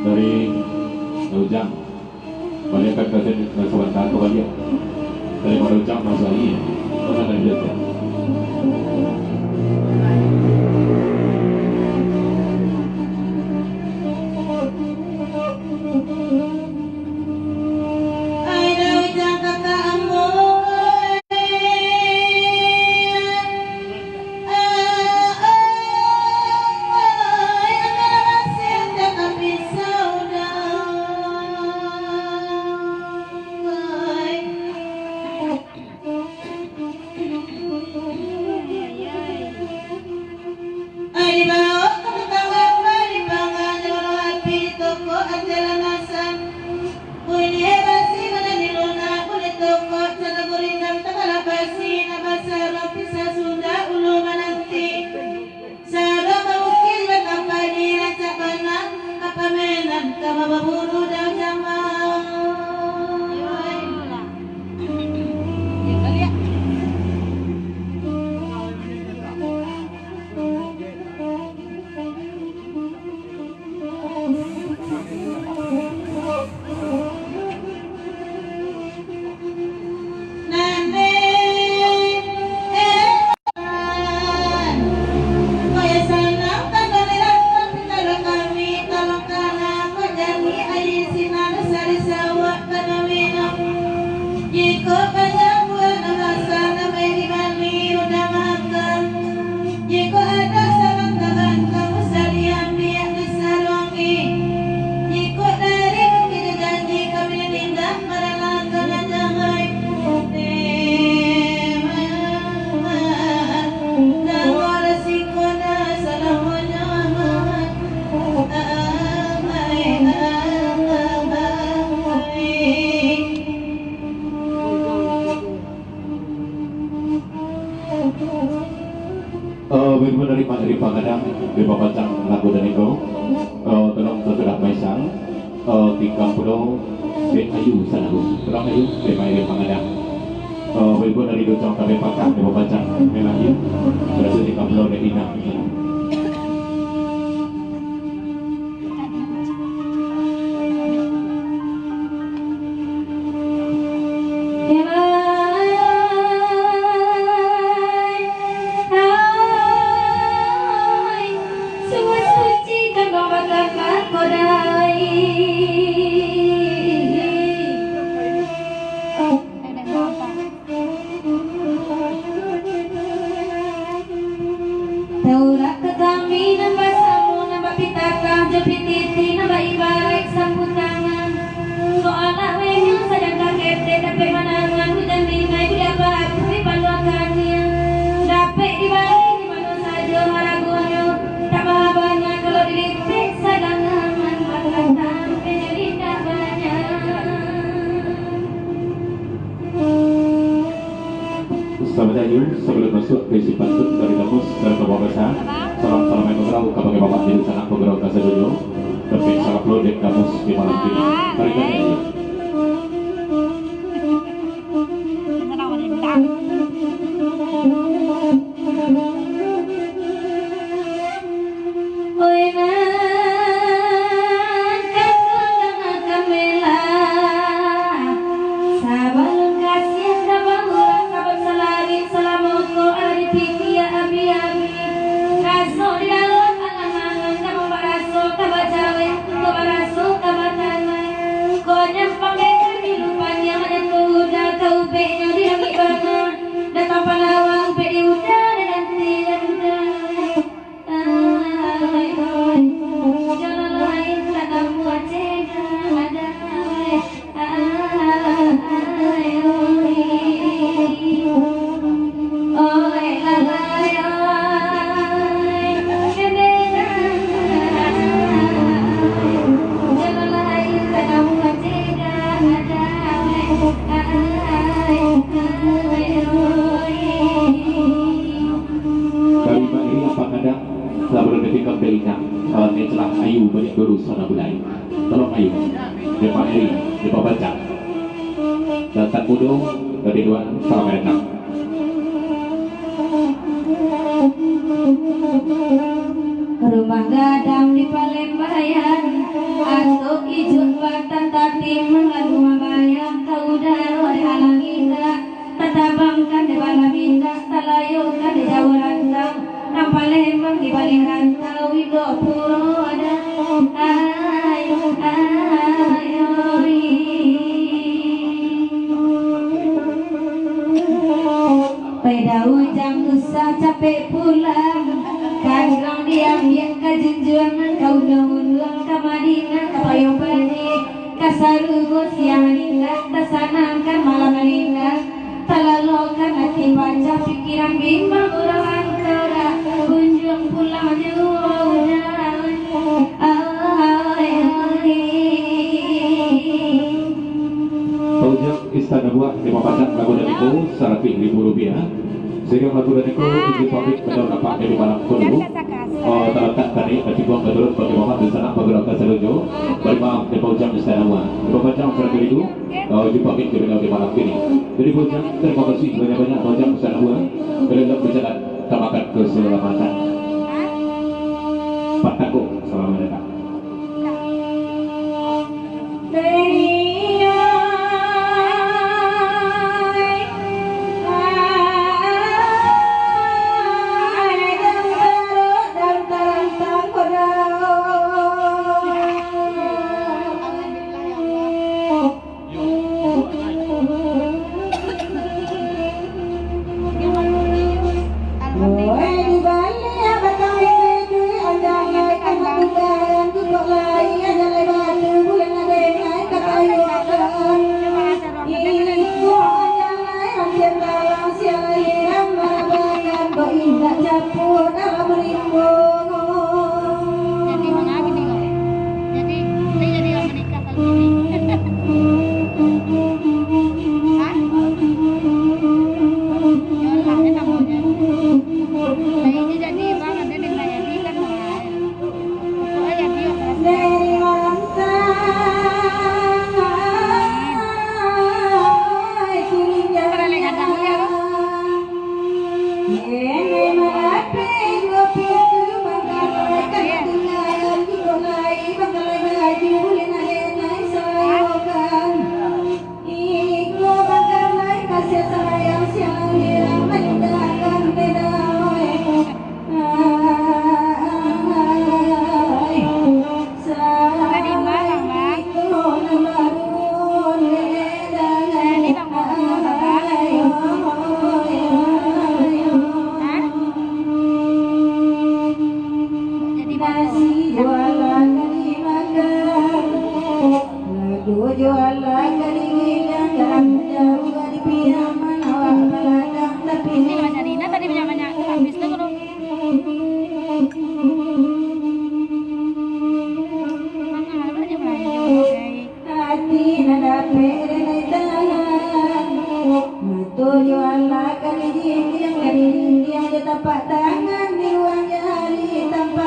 dari Ujang banyak kan kasih sebentar tuh kali ya dari Ujang masa ini mana kan dia benar dari Pangadang di Papacang lagu dan itu tolong tersudah Maisang 30 Ben Ayu sana tolong Ayu dari Pangadang benar dari Docong Kabe Pakang di Papacang memang Ayu berhasil 30 dari Inang. Taurat Jayu sebelum masuk ke isi pantun dari Damus dari Bapak Besar. Salam-salam yang berau kepada Bapak jadi sanak berau Kasadojo. Tapi salam lo dek Damus di malam ini. Mari kita nyanyi. Ayu balik dulu sana bulai. Tolong Ayu. Depan Eri, depan baca. Datang Kudo dari dua salam datang. Rumah gadang di Palembang, atuk ijuk batan tati mengadu mabayang kau daro di alang indah, tatabangkan di balamina, talayukan di Jawa Rantau, nang Palembang di balik rantau, ido puro ada pada ujang usah capek pulang, kandang diambil ke junjungan kau dahuluan ke Madinah ke payung bani kasarugo siang indah tersanangkan malam indah terlalukan hati baca pikiran bimbang orang kera kunjung pulang jauh Pojok Istana Buah Lima Pajak lagu dan itu Rp100.000 sehingga lagu dan itu izin pamit pada dapat dari malam dulu terletak tadi dibuang ke turun bagi Muhammad di sana bergerak ke Selojo beri maaf di Pojok Istana Buah Lima Pajak Rp100.000 izin pamit di malam ini jadi Pojok terima kasih banyak-banyak Pojok Istana Buah bergerak berjalan tamakan keselamatan Pak Takut selamat datang. Tujuan makan di telapak tangan di ruang jari tanpa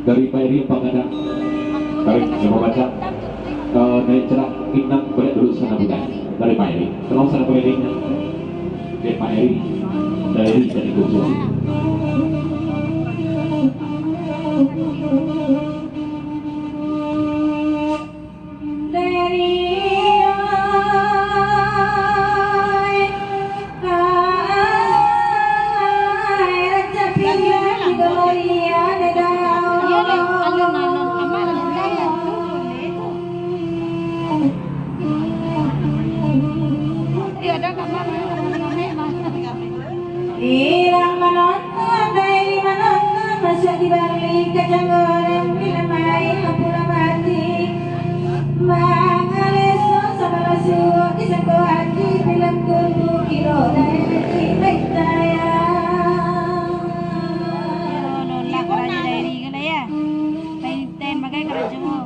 dari Pak Eri Pangadang tarik coba baca dari cerak inang boleh dulu sana budaya dari Pak Eri tolong sana Pak Eri dari Pak Eri dari Gusung Irang menonton dari menonton masuk di balik kacang goreng film main lampu mati mangaleso sama lasu di sangko hati film kudu kiro dari baik saya nolak kerja dari kan ya ten makai kerja mo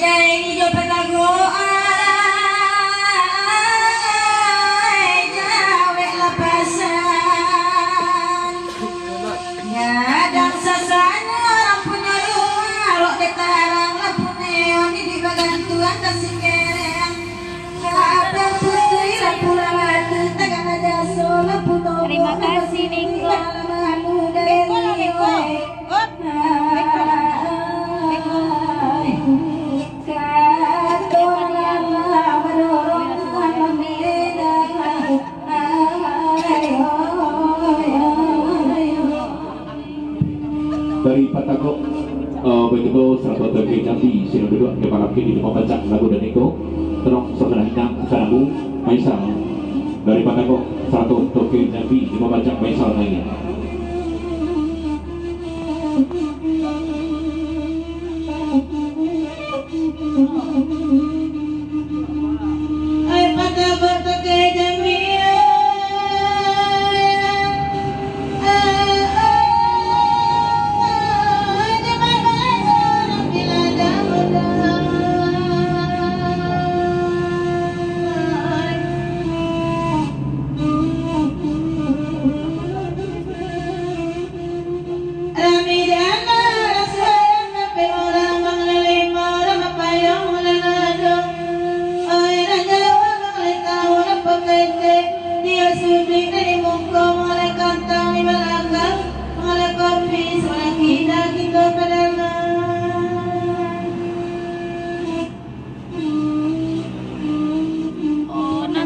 ini jo petago jawe lepasan ngadang sasanya orang punya rumah lo detarang lampu neon di bagian tuan kasih kereng kabel putri lampu lamatu tegang aja so lampu tobo terima kasih Ningko Beko lah Beko dari Patagok begitu 103 Jambi sino duduk di Parapki di pembacaan lagu dan Niko terong saudara Hinang Sanabu Maisal dari Patagok 103 Jambi di pembacaan Maisal lainnya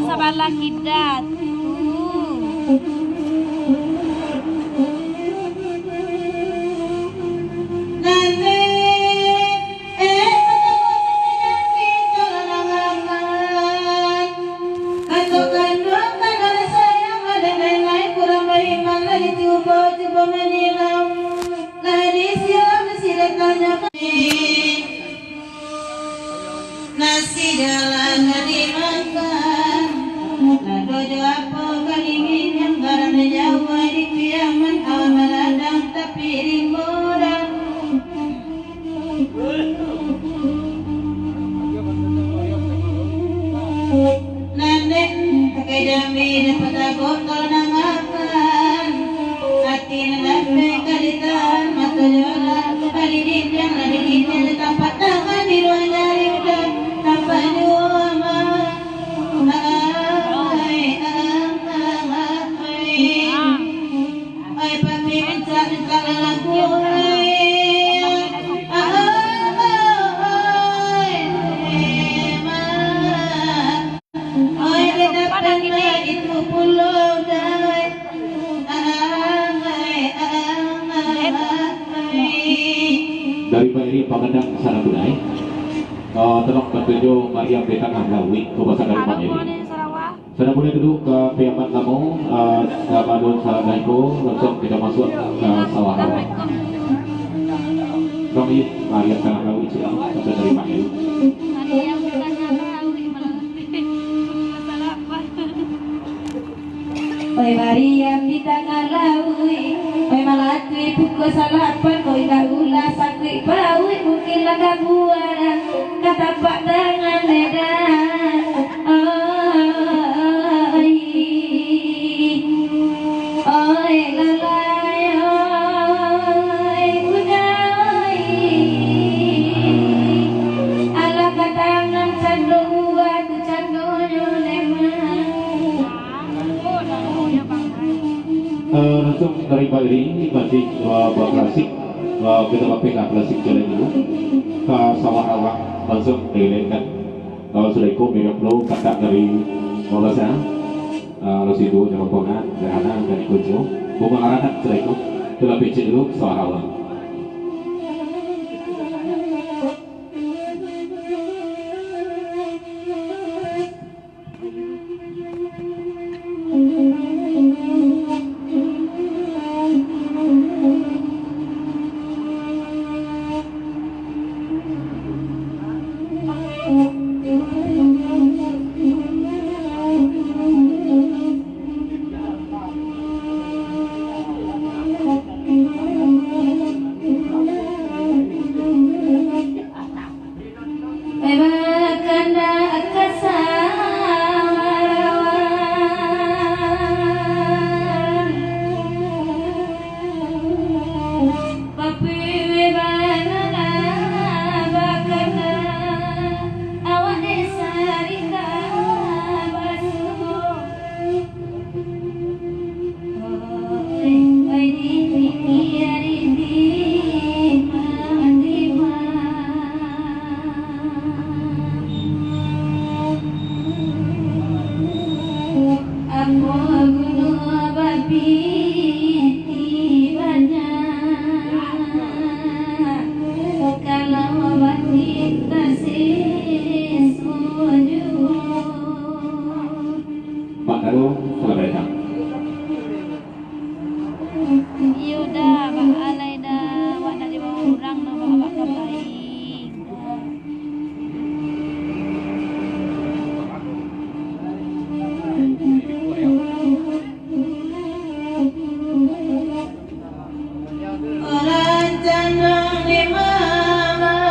Sabarlah kidat. Nasi jalan dimakan, dojo apa kalingin yang garam Jawa di piaman awal meladang tapi rimurang. Nandek pakai jambi dapat agok kalau nangakan, hati nanape kalitan mata jalan kali di yang lagi di tempat tangan di ruang jari udah. dari Pak Eri Pangadang Sana Budaya Tolong petunjuk Maria Beta Ngalawi ke pasar dari Ada Pak bukan Edi. di Sarawak. Sudah boleh duduk ke piaman kamu, ke Bandung Saladaiku, langsung kita masuk ke sawah rawa. Assalamualaikum. Dong ini Maria Beta Ngalawi siang pasar dari Pak Edi. Hari yang bukan tahu gimana. Masalah apa? Oi Maria kita ngalawi, oi malatui pukul salapan, oi gaula sakri bawi mungkin laga buara kata pak dengan ledan. Oi, oi lalai, oi unai, ala katangan candua tu candoyo lemah. Langsung dari Pak Edi ini masih klasik, kita pakai klasik jalan dulu ke sawah rawa, langsung dilainkan. Kalau sudah ikut mirip lo kata dari Mabasa, lalu situ jangan pongan, gerhana dan ikut jo, bukan anak sudah ikut, kita pecah dulu sawah rawa. Pak Daru, selamat datang. Yuda, Mbak Alaida, Wak dari bawah orang, nama Mbak Kabaik. Orang jangan dimamalai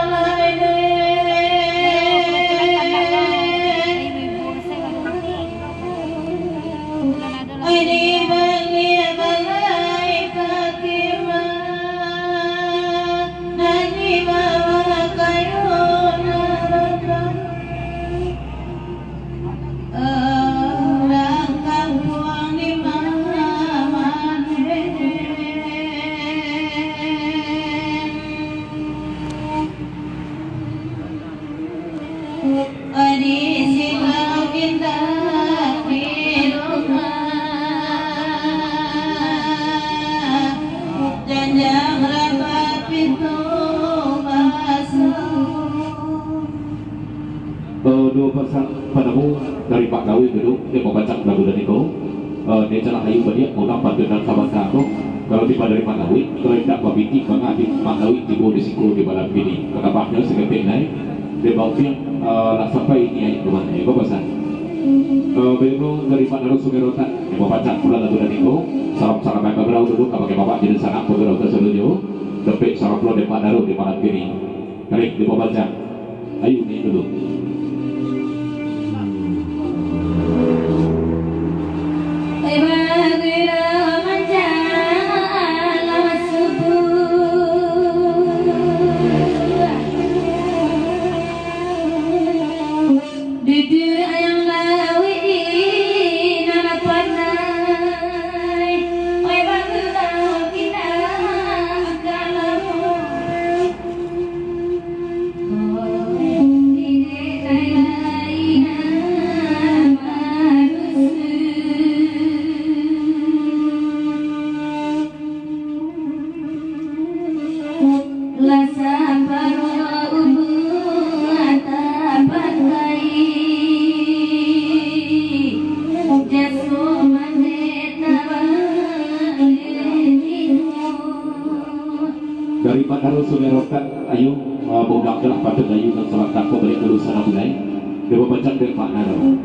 Ibu-ibu saya kan Oi di bagi balai fatima nani bawa kayu narakan orang kampung di mana di silau kita di rumah janjang rapat pintu masuk. Dua pesan padamu dari Pak Gawi dulu, dia mau baca lagu dan itu. Dia celah hayu banyak, mau dapat dengan sahabat kamu. Kalau tiba dari Pak Gawi, kalau tidak babiti mengati Pak Gawi tiba di siku di badan ini. Ketapaknya seketik naik, dia bawa film nak sampai ini ayat rumah ini. Kau pesan. Belum dari Pak Daru Sumerotan, dia mau baca pula lagu dan itu. Salam-salam yang berau dulu, kalau pakai bapak jadi sangat berau terseluruh. Tapi salam pula dari Pak Daru di badan ini. Kali dia mau baca. Ayo ini dulu. Oh, Pak Daru Sumerokan ayu budak telah patut ayu dan salat tako balik dulu sana mulai. Dia baca dari Pak Daru.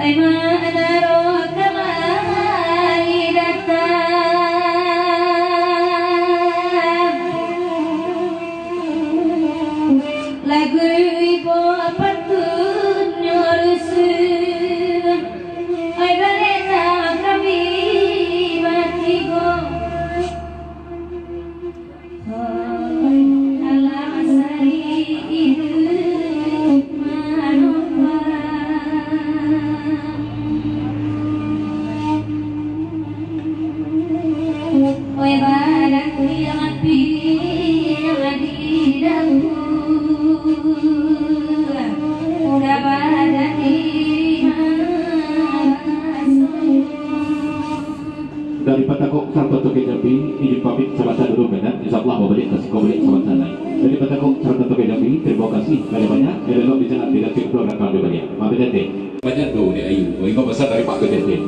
Aima adaro kamari datang lagu ibu patut nyorusun ai balena kami batigo alam sari hidup manusia. Oi barang yang api yang di daku udah badan Daripada kok sarto toke jambi izin pamit sahabat dulu benar insyaallah balik ke sekolah sahabat sana. Daripada kok sarto toke jambi terima kasih banyak banyak elok di sana tidak cek program kami banyak maaf tete banyak tuh di ayu ini besar dari Pak Gede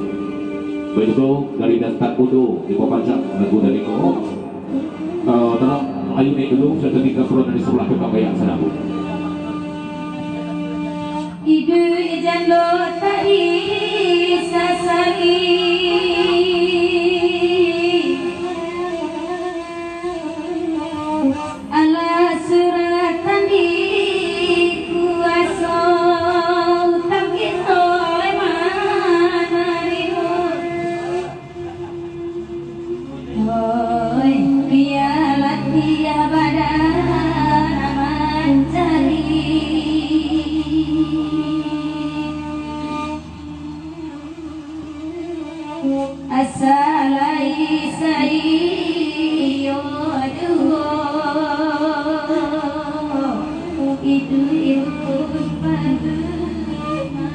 begitu dari dasar kudu di Papancak lagu dari kau tenang ayu naik dulu sudah 30 dari sebelah ke kayak sana bu idu jando tadi sasagi ala suratan di kuasa utang kita manarimu oi pialat dia badan mencari asalai sayo aduh itu padu mataku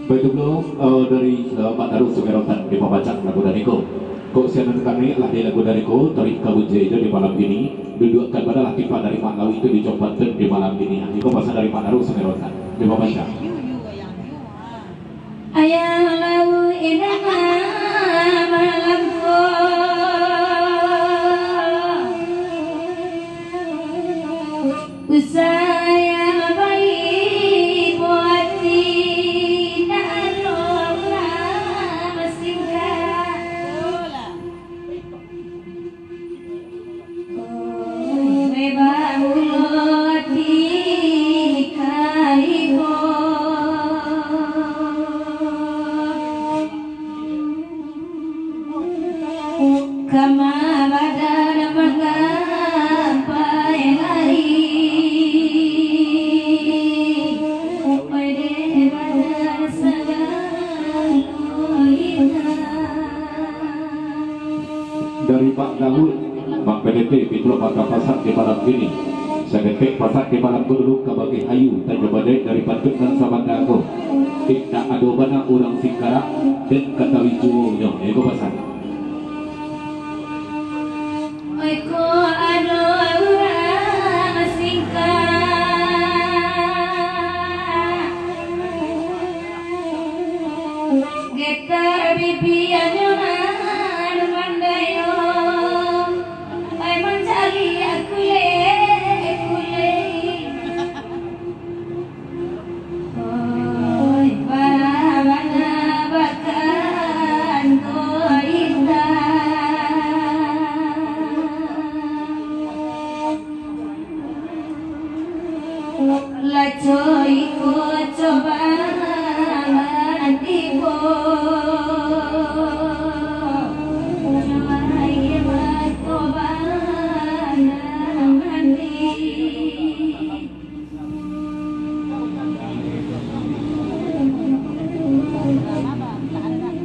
Baik dulu dari Pak Daru Sumerokan di Papancak lagu dariku. Kok siaran kami lah di lagu dariku Tarik Kabut Jejo di malam ini dudukkan pada laki Pak dari Pak Lawi itu dicobatkan di malam ini. Itu pasal dari Pak Daru Sumerokan di Papancak. Ayah lau inama malamku usaya bayi buat tidak lola singkat reba muloti kaibo kama badan menggapai hari pada badan segala Dari Pak Daud, Pak PDP Pitro Pak Pasar di malam ini. Segetik pasar di malam dulu kabagi hayu tajabadai dari patut dan sahabat aku. Tidak ada bana orang singkara dan kata wijunya ego pasar. Eko ada orang singkat getar bibiannya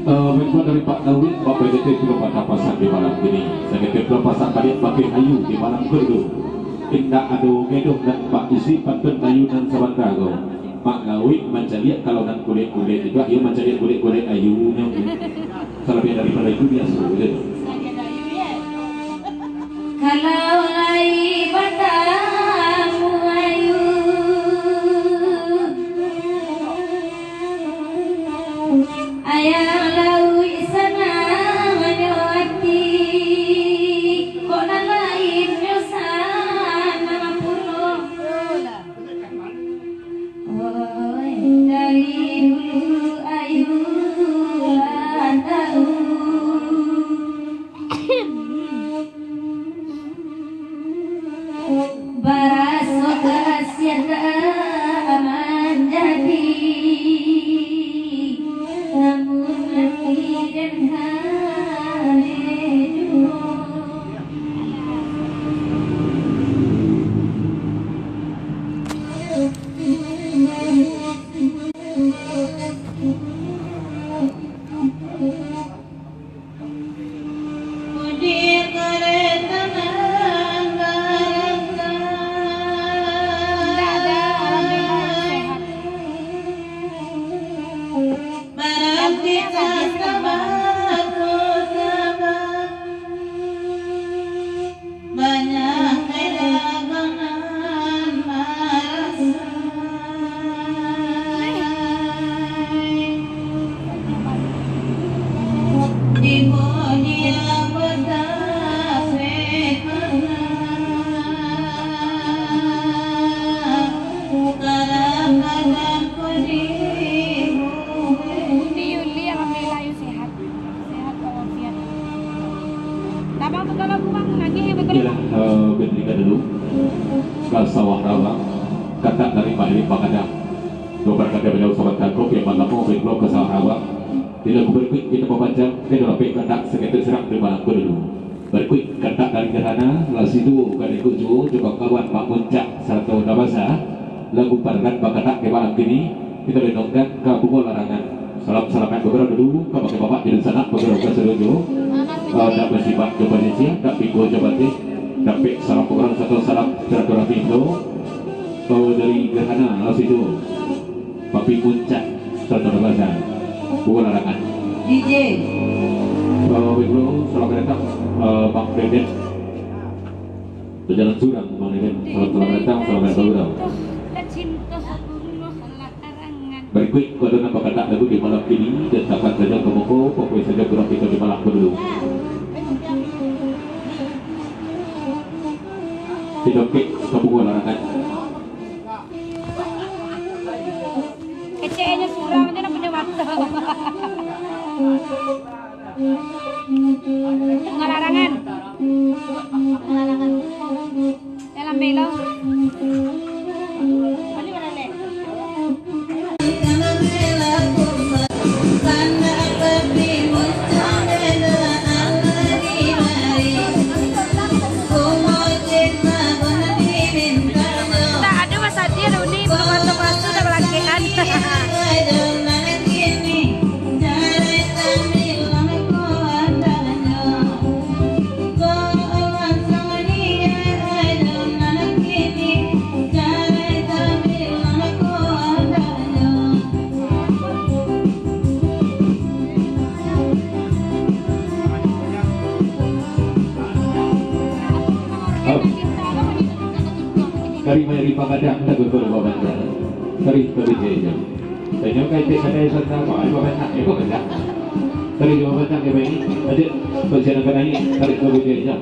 Berbuat dari Pak Dawid, Pak PDT belum pada pasang di malam ini. Saya kata belum pasang balik pakai ayu di malam kedua. Tindak adu gedoh dan Pak isi pantun ayu dan sabandago. Pak Dawid mencari kalau dan kulit-kulit juga, ia mencari kulit-kulit ayunya. Selebih daripada itu biasa. Kalau lai batamu ayu, ayah laui sana menyuati, kok lain nyusana puno. Oh, dari dulu ayu lan tahu. Baraso kasihan menjadi, namun mati dan hidup. Ialah ketika dulu Sekal sawah rawa kata dari Pak Erik Pakadam dua berkata beliau sobat kakop yang mengaku berblok ke sawah rawa tidak berikut kita membaca ke dalam kata sekitar serang terima aku dulu berikut kata dari gerhana lasi itu kan ikut juga coba kawan Pak Puncak serta Nabasa lagu parangan bakata ke malam kini kita dengarkan ke pukul larangan salam-salaman beberapa dulu ke pakai bapak di sana beberapa keseluruh tak bersifat kepada tak pikul jabati tapi salam program satu salam silaturahmi itu dari gerhana lalu itu Papi Puncak serta Nabasa pukul larangan DJ Bro selamat datang Bang Deden berjalan curang Bang Deden selamat datang selamat datang berikut kode nama kata lagu di malam ini dan takkan saja kemuku pokoknya saja kurang kita di malam dulu tidak kek kepukul larangan kecenya surang aja punya mata ngelarangan dalam belo Kari mayari pangadang tak beberapa bandar. Kari berbeza. Tanya kaitan saya serta apa ada banyak ekor benda. Kari jawab banyak yang ini ada perjalanan ini kari berbeza.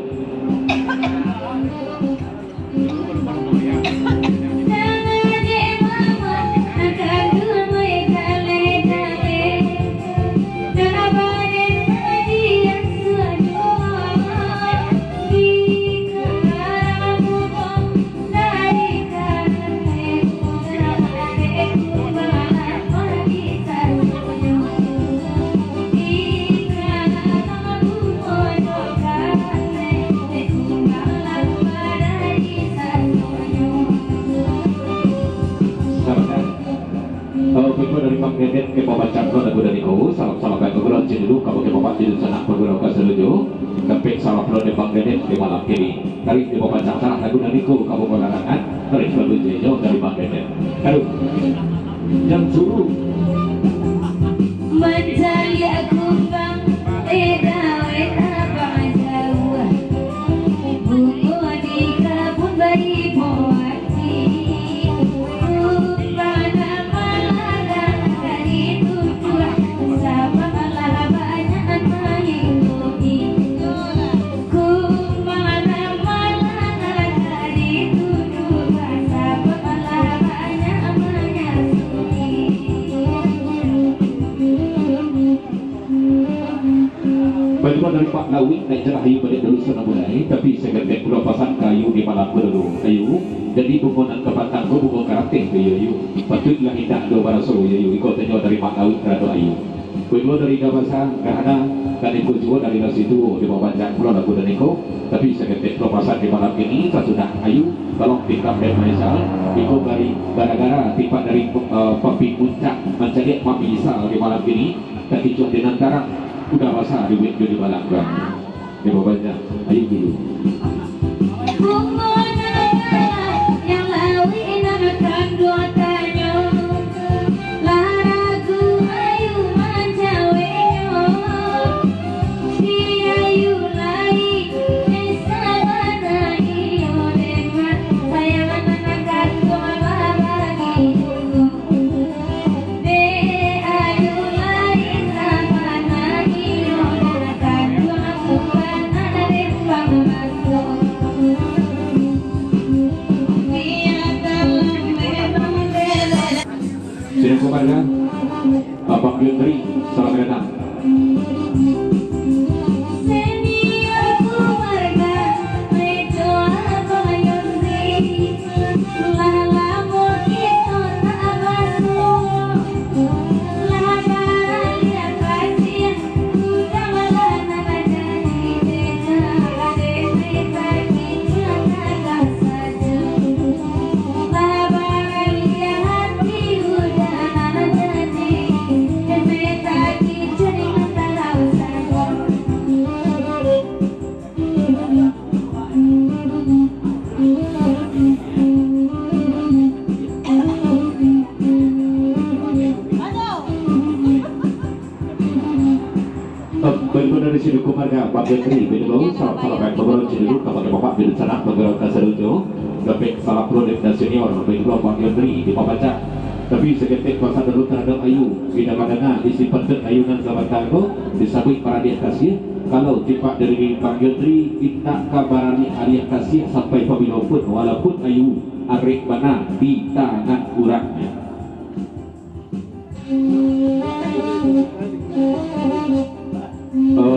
cenderung kalau kita bawa di sana pergerakan seluruh kepek salah pro di Bangladesh di malam kini dari di bawah sana lagu nariku kamu pelarangan dari selalu jauh dari Bangladesh. Aduh, jam suruh mencari aku bang weda bang jauh bunga di kebun bayi pohati pada malam dari tujuh sama malah banyak mengikuti ku pada malam dari tujuh sama malah banyak menyusui. Bantuan dari Pak Lawik naik cerah ayu balik dulu sana mulai tapi segetek pulau pasang kayu di malam berdulu ayu jadi bukunan kebatang ko buku karate ke ayu patutlah indah do baraso ayu ikut tenyo dari Pak Lawik rado ayu kedua dari Dabasa karena dan ikut juga dari nasi itu di bawah banjak pulau lagu dan iko tapi segetek pulau pasang di malam ini sudah ayu balok tingkap dan maisal ikut dari gara-gara tiba dari papi puncak mencari papi isal di malam ini dan dicuah dengan tarang udah masa duit di balak bang di bawahnya ayo dulu yang lawi namakan dua tanyo laragu ayu mancawenyo si ayu lai esana iyo dengan sayangan anak dua bagi de ayu lai sama iyo dengan dua bukan ada rempang masuk. Sini keluarga Bapak Yudri salam datang Senior keluarga Mejo Abang Yudri Lalamu kita tak masuk Labaran yang kasih Udah malah nama jadi Deka Desi bagi jangan saja Labaran yang hati udah nama jadi Demi tadi jadi antara usaha Bantuan dari sini keluarga Pak Yudri betul salam baik beberapa cenderung kepada Bapak di sana beberapa seluruh kepek salah pro dan senior betul Pak Yudri di Papacak tapi seketik kuasa dulu terhadap ayu tidak kadang disimpan ke ayunan sahabat kargo disabit para dia kasih kalau tipak dari Pak Yudri kita kabarani hadiah kasih sampai pabilo pun walaupun ayu arek mana di tangan kurangnya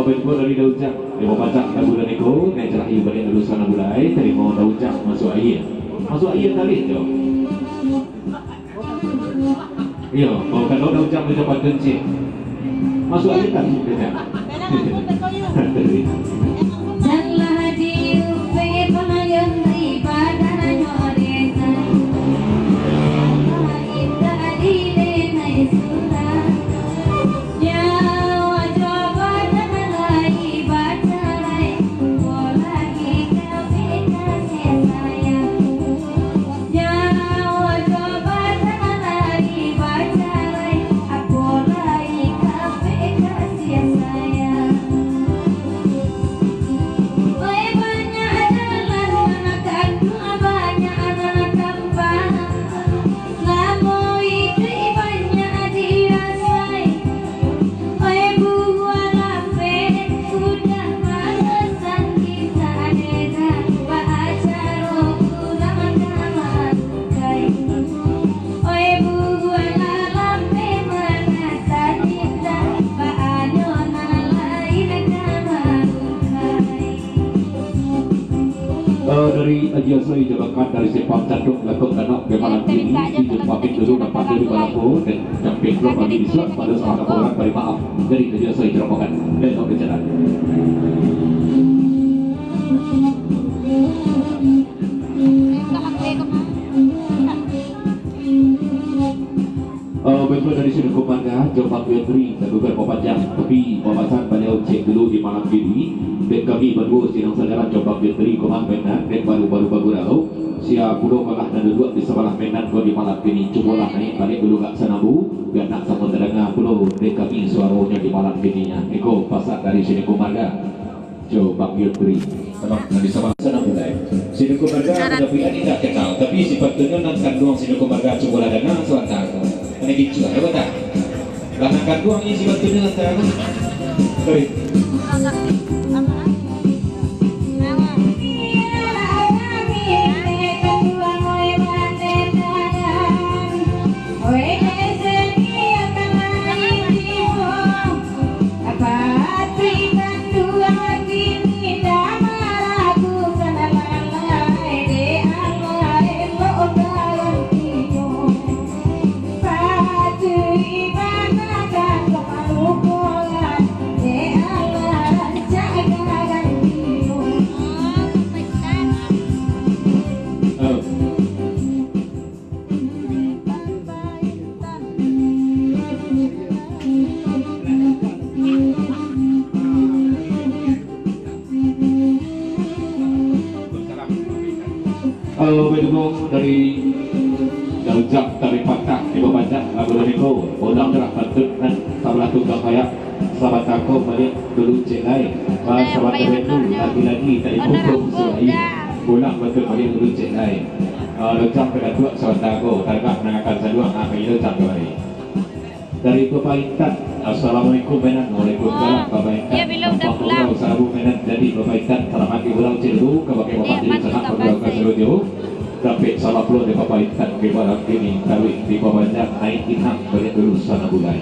Bentuk dari daujak di bawah pacak lagu dan eko naik cerah ayu balik dulu sana mulai terima daujak masuk air tadi jo iya kalau daujak mencoba kencing masuk air tadi Janganlah diupe pengayun ibadah nyorena Indah di denai surah Nyawa coba jangan lagi bacarai Lagi kami kasih sayang Nyawa coba jangan lagi bacarai Aku lagi kami kasih sayang dari Ajiasoi jabakan dari sepak canduk lakuk danok bemalan ini dijempakin dulu dapat dari balapo dan camping belum bagi disuap pada salah orang beri maaf dari Ajiasoi jabakan dan oke jalan bentuk dari sini kumanda Jopak Yotri dan bukan pemajang tapi pembahasan beliau cek dulu di malam ini dan kami berdua sidang saudara Jopak Yotri Komang Menan dan baru-baru lalu siap pulau kalah dan duduk di sebelah Menan kau di malam ini cubalah naik balik dulu kat Senabu biar nak sama terdengar pulau dan kami suaranya di malam ininya Eko pasal dari sini kumanda Jopak Yotri tolong dari sebelah Senabu mulai sini kumanda ada pilihan tidak kenal tapi sifatnya nak kandung sini kumanda cubalah dengar suara ini gitu ya betul. Bahkan doang ini sifat dengan cara. Baik. Berdukung dari Daujak dari Patah di Bapak Lagu Niko Odang Terak Patut dan Salah Tunggang Kayak Sahabat Aku balik dulu cek lain Sahabat Terentu lagi-lagi tadi hukum selain pulang betul balik dulu cek lain Daujak kedua Sahabat Aku Tarikah menangkan saduang akhir Daujak kembali dari Bapak Intan Assalamualaikum Menan Waalaikumsalam Bapak Intan Ya bila udah pulang Sahabat Menan jadi Bapak Intan selamat di Pulau Ciledu kebagai Bapak Jadi sangat berdoa seluruh tapi salah pula di Bapak Intan ke malam ini kalau di bawah naik inang balik dulu sana bulai.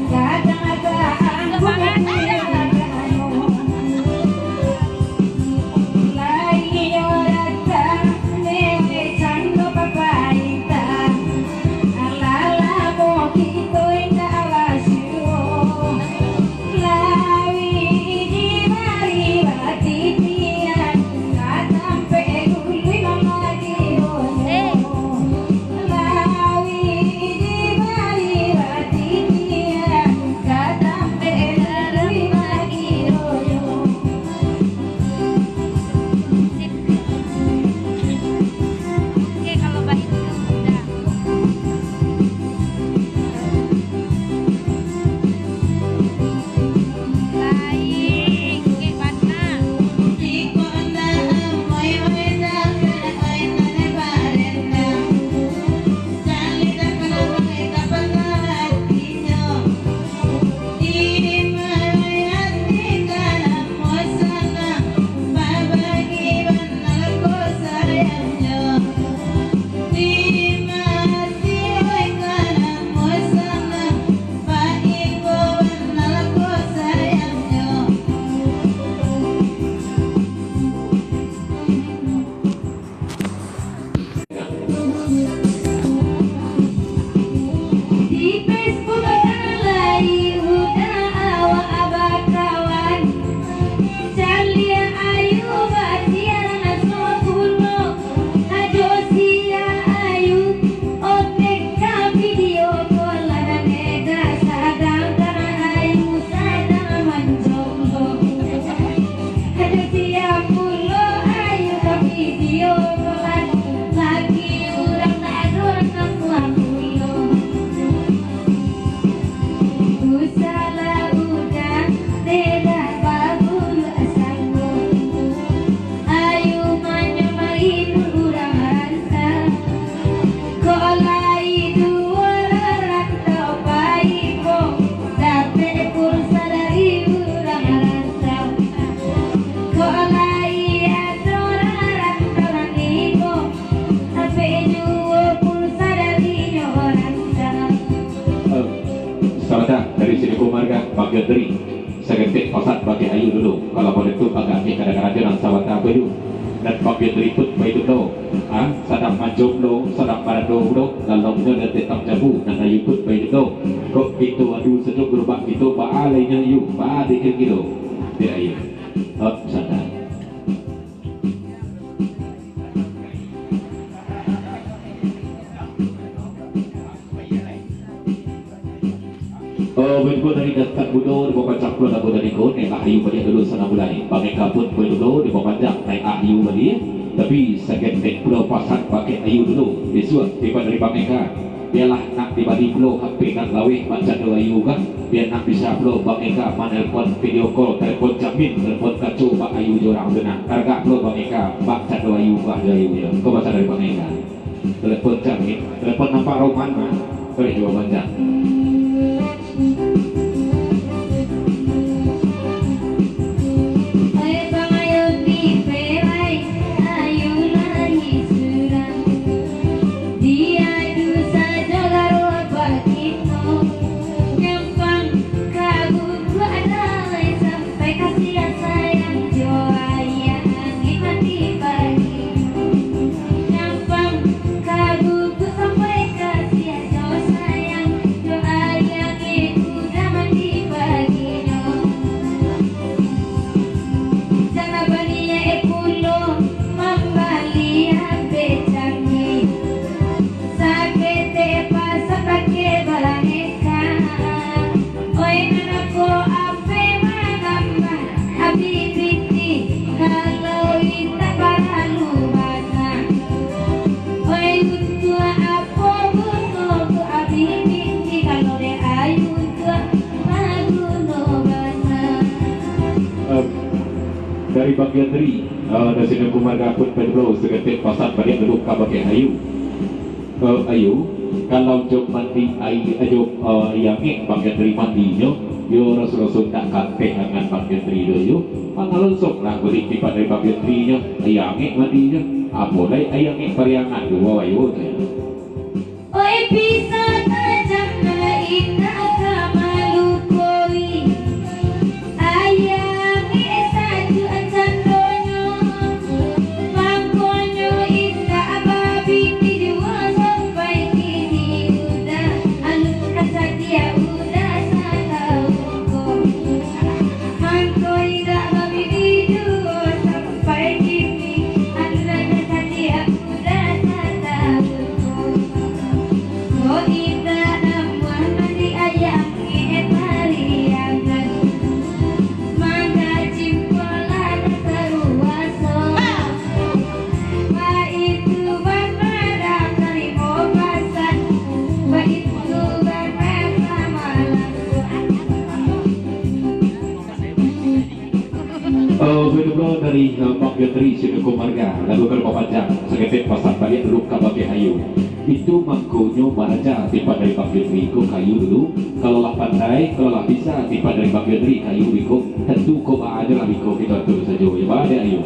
Kata kalau boleh tu agak kadang-kadang orang sawat apa tu dan pakai teriput baik tu sadap majok do sadap parado do kalau dia tetap jabu dan ayu put baik tu kok itu aduh seduk gerobak itu ba alainya yu ba dikir gitu dia ayu sadar. Berikut dari dasar budo di bawah campur lagu dari kau naik ahyu balik dulu sana mulai. Pakai kaput budo di bawah panjang naik ahyu balik. Tapi sakit naik pulau pasang pakai ayu dulu. Disuat tiba dari pangeka. Biarlah nak tiba di pulau HP nak lawih macam dua ayu kan. Biar nak bisa pulau pangeka menelpon video call telepon jamin telepon kacau bak ayu jorang benar. Harga pulau pangeka macam dua ayu bah dua ayu ya. Kau pasang dari pangeka. Telepon jamin telepon nampak roman mah. Boleh dua panjang. Dari bagian dari sini kumarga pun pedro seketik pasal balik dulu pakai ayu ayu kalau jok mandi ayu yang ni bagian dari mandinya yo rasul tak kakek dengan bagian dari yo pangalon sok lah beri tiba dari bagian darinya ayang ni mandinya apa lagi ayang ni periangan dua ayu tu. Oi bisa tajam na indah kamalukoi ayang Betul dari bagian dari sini kumarga lalu kalau panjang seketik pasang balik dulu ke bagian ayu itu mangkunyo maraja tiba dari bagian dari kayu dulu kalau lah pandai kalau lah bisa tiba dari bagian dari kayu biko tentu kau aja lah biko kita terus saja ya ada ayu.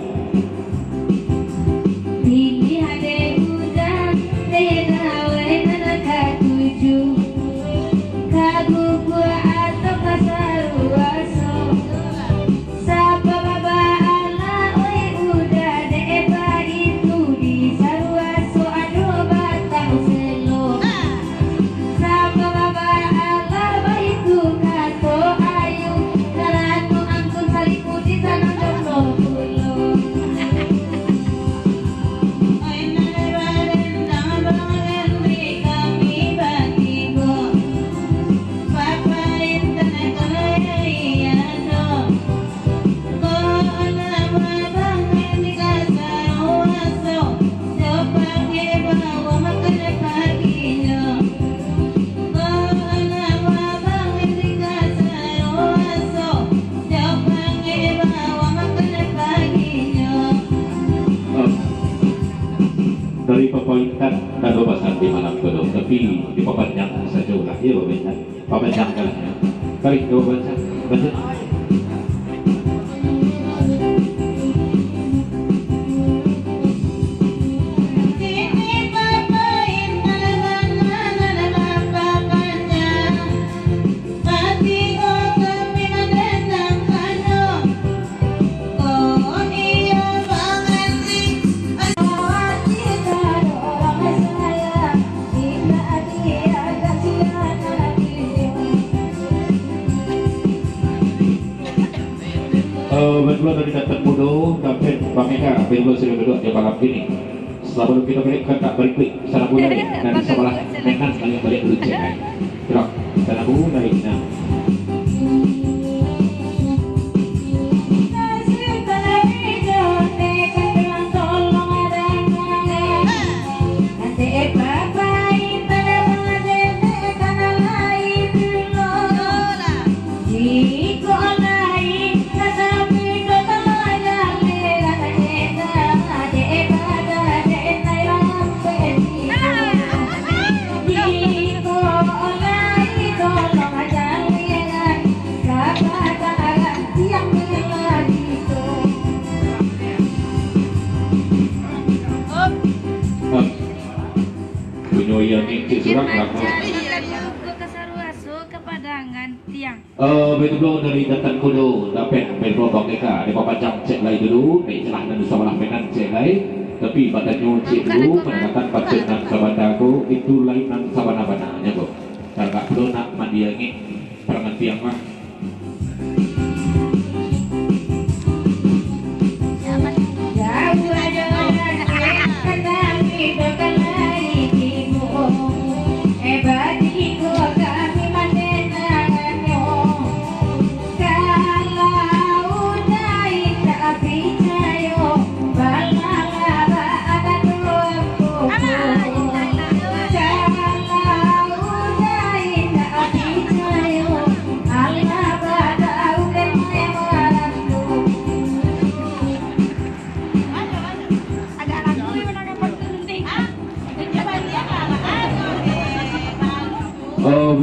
Ini ada udah tenawe nana tuju kagu gua atau kasaruaso sapa baba ala oi udah deba itu di saruaso aduh batang selo sapa baba ala baitu kato ayu karatu angkun saliku di sana jomblo pulo. Dari pepointan dan bahasan di malam kedua tapi di papanjang saja lah ya bapak papanjang kalah ya tarik dua baca baca. Berdua dari Datuk Mudo, David Bangeka, berdua sudah berdua di malam ini. Sebelum kita balik ke tak berikut, sana mulai dan sebelah menan kalian balik dulu cek. Terus sana mulai nah. Yang ini surat berapa? Betul dari Datan Kudo, dapat betul Bangeka, di Papajang cek lagi dulu, di celah dan sabalah menan cek lagi. Tapi badannya cek dulu, menangkap pasien dan sabadaku itu lain dan sabana-bananya kok. Karena perlu nak mandiangi perangan tiang mah.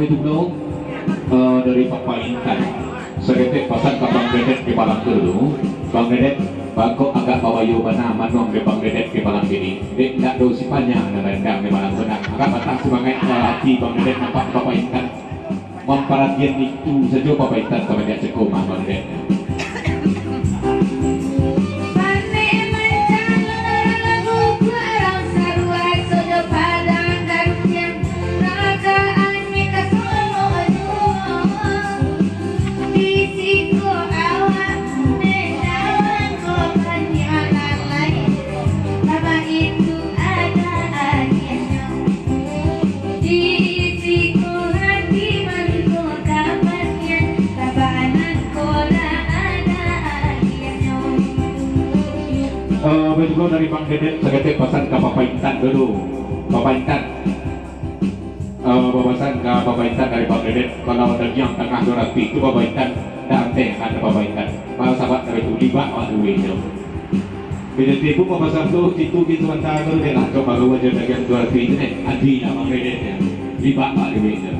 Betul dari Papa Intan seketik pasang ke Bang Dedet di Palang dulu. Bang Dedet bangkok agak bawa yubana manong di Bang Dedet di Palang ini. Dek tak do sipanya ngerendang di Palang senang. Agak batang semangat hati Bang Dedet nampak Papa Intan memperhatian itu saja Papa Intan sama dia cekomah Bang Dedet. Betul dari Bang Dedet seketik pesan ke Papa Intan dulu. Papa Intan pesan ke Papa Intan dari Bang Dedet, kalau ada yang tengah dorati itu Papa Intan dan ada Papa Intan para sahabat dari itu libat waktu itu bila tipu Papa Sabtu itu gitu antara dulu dia lah coba baru aja bagian dorati itu nih adina Bang Dedet ya libat waktu itu.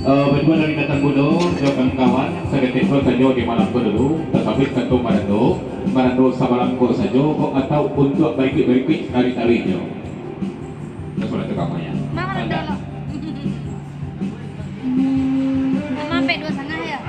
Berdua dari Datan Kudo, kawan-kawan, seketik saja di malam dulu, tetapi tentu Marando sabalamko saja, atau untuk baik-baik tarik-tariknya. Itu sudah tekamanya. Mama dulu. Mama sampai 2,5 ya.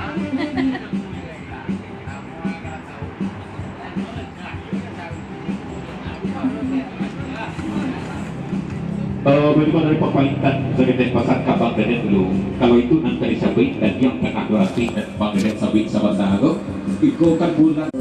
Berdua dari Papa Intan seketik pasang ke Bang Dedet dulu. Kalau itu nanti disabit dan yang tengah durasi dan Bang Dedet sabit sahabat tahu, itu kan bulan.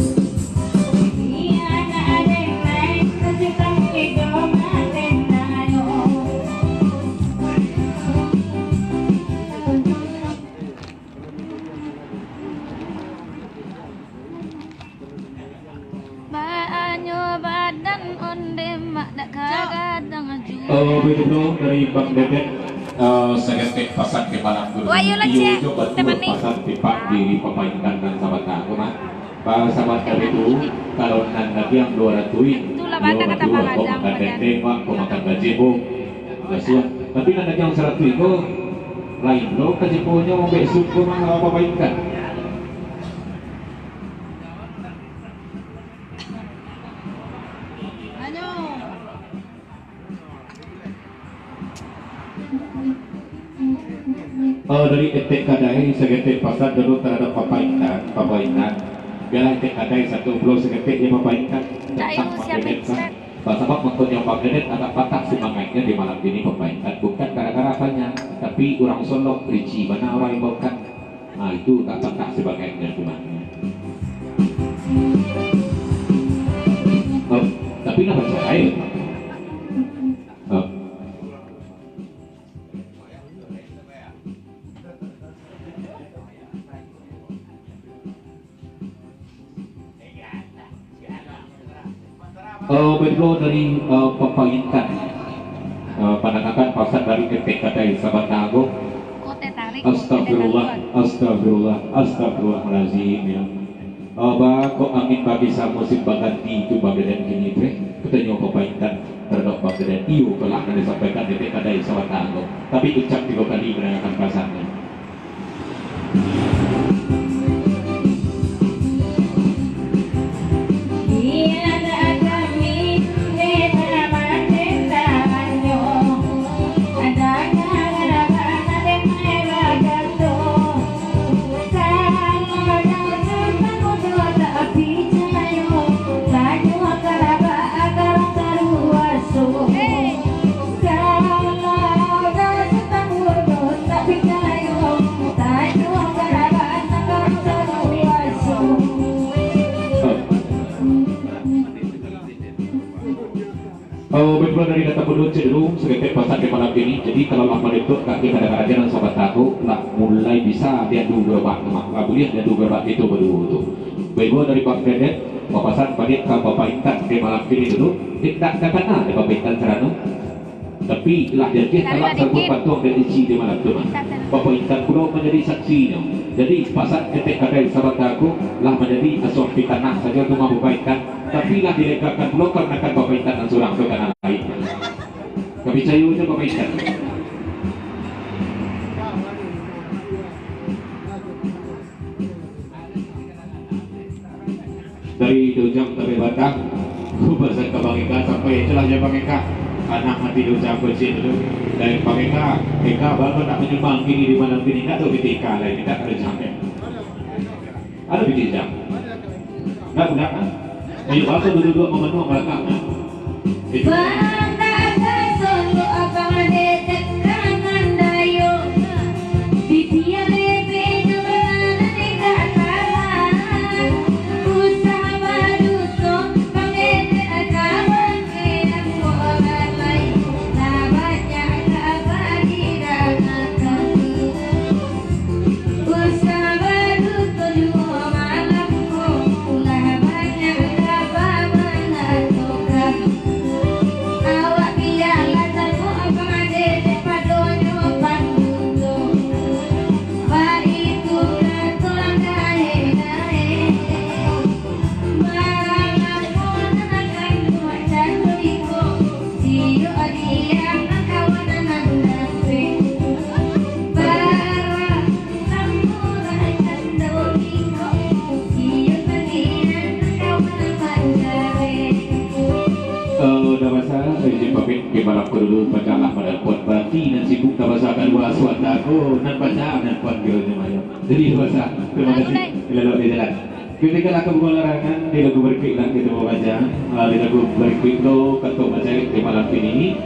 Betul dari Bang Dedet seketik pasang ke malam dulu. Iyo coba pasang pipak di Papa Intan dan sahabat tahu mah. Sahabat itu kalau nanda yang 200 pemakan dendeng pemakan gazebo kasihan. Tapi nanda yang 100 itu lain loh gazebonya mau besok mah Papa Intan. Dari etek kadai segetik pasar dulu terhadap Papa Intan biarlah etek kadai satu pulau segetik ya Papa Intan tentang Bang Dedet kan sebab maksudnya Bang Dedet agak patah semangatnya di malam ini Papa Intan bukan gara-gara apanya tapi orang Solo Ricci mana orang yang bukan itu tak pernah sebagainya cuma. Oh, tapi nggak percaya ya? Oh. Berdoa dari pemerintah pandangan pasar dari ketekadai sahabat agung. Kote tarik. Astagfirullah, astagfirullah, astagfirullahaladzim ya. Aba kok angin bagi sa musim baganti itu bagian kini tre. Ketanya pemerintah terhadap bagian iyo kelak yang disampaikan di ketekadai sahabat agung. Tapi ucap 3 kali menanyakan pasarnya. Bermula dari data penduduk cenderung sebagai pasar di malam ini. Jadi kalau lama itu kaki kadang-kadang dan sobat tahu lah mulai bisa dia dulu berbak mak boleh dia dulu berbak itu baru itu. Bermula dari Pak Kredit papasan pada ke Bapak Intan di malam ini dulu tidak kena di Bapak Intan seranu. Tapi lah jadi kalau terbuk bantuan dari isi di malam itu Bapak Intan pulau menjadi saksinya. Jadi pasar ketika dari sahabat aku lah menjadi asuhan tanah saja untuk mengubahkan. Tapi lah dilegakan pulau karena kan Bapak Intan dan surang ke kanan lain. Kami cayunya Bapak Intan. Dari Dojang sampai Batang, bahasa ke Bang Eka sampai celahnya Bang Eka. Anak mati Dojang kecil dulu. Dari Bang Eka baru nak menyumbang kini di malam kini. Tak tahu bitika lain, tidak ada jamnya. Ada bitika. Tidak benar kan? Ayo bakal duduk memenuh belakang. Itu. Balap dulu pacalah pada kuat berarti dan sibuk tabasakan dua suata aku nan baca nan kuat gitu namanya. Jadi bahasa terima kasih lalu di jalan. Ketika aku buka larangan di lagu berklik lah kita baca di lagu berklik lo ketuk baca di malam ini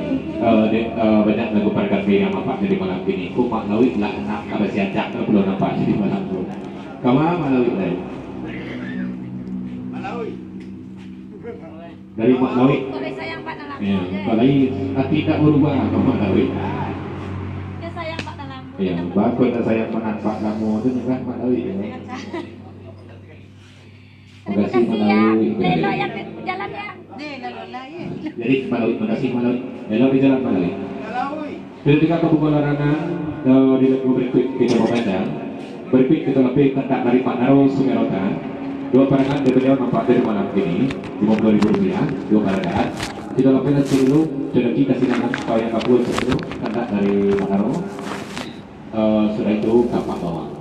banyak lagu paragraf yang apa di malam ini. Ku maknawi lah nak kada siacak belum nampak di malam itu. Kama maknawi lain. Dari maknawi. Ya, kalau tidak berubah kamu tahu. Ya sayang Pak dalam. Ya, bagus saya menampak kamu itu kan Pak Dawi. Terima kasih Pak Dawi. Lelo yang jalannya. Jadi Pak Dawi, terima kasih Pak Dawi. Lelo di jalan Pak Dawi. Ketika kebuka larangan di lagu berikut kita membaca. Berikut kita lebih ketak dari Pak Naro Sumerotan. 2 parangan dari beliau nampak dari malam ini Rp50.000, 2 parangan. Kita lakukan dulu jadi kasih nama supaya kabul dulu karena dari Manaro sudah itu kapak bawah.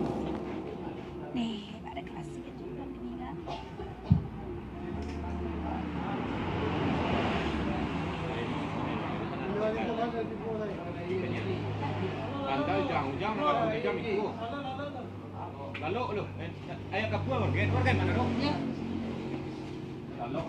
Nih ada kelas juga ini kan. Lantai jang jam itu. Lalu lu, ayah kabul organ mana dong? Lalu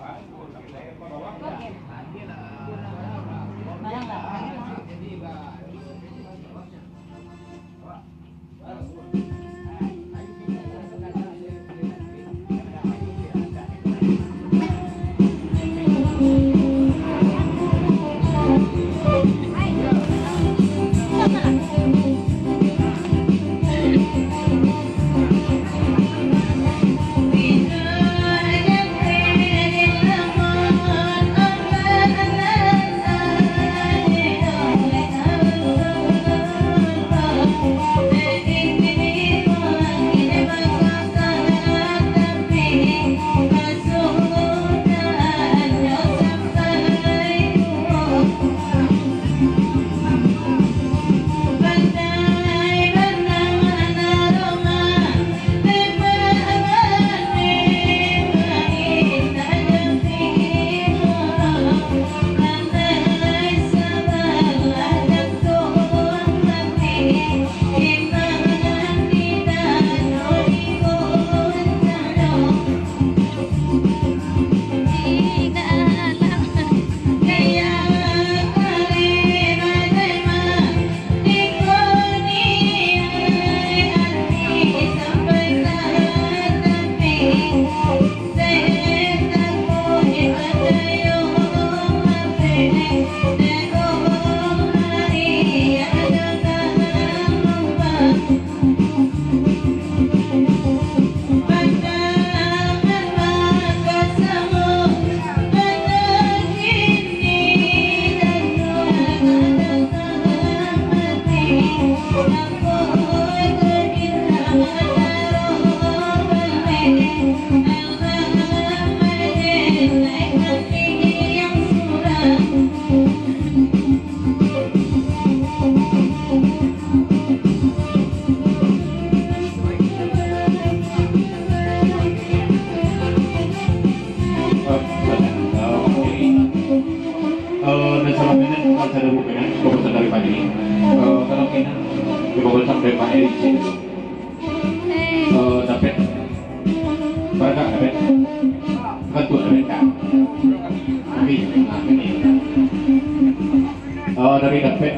dari dapat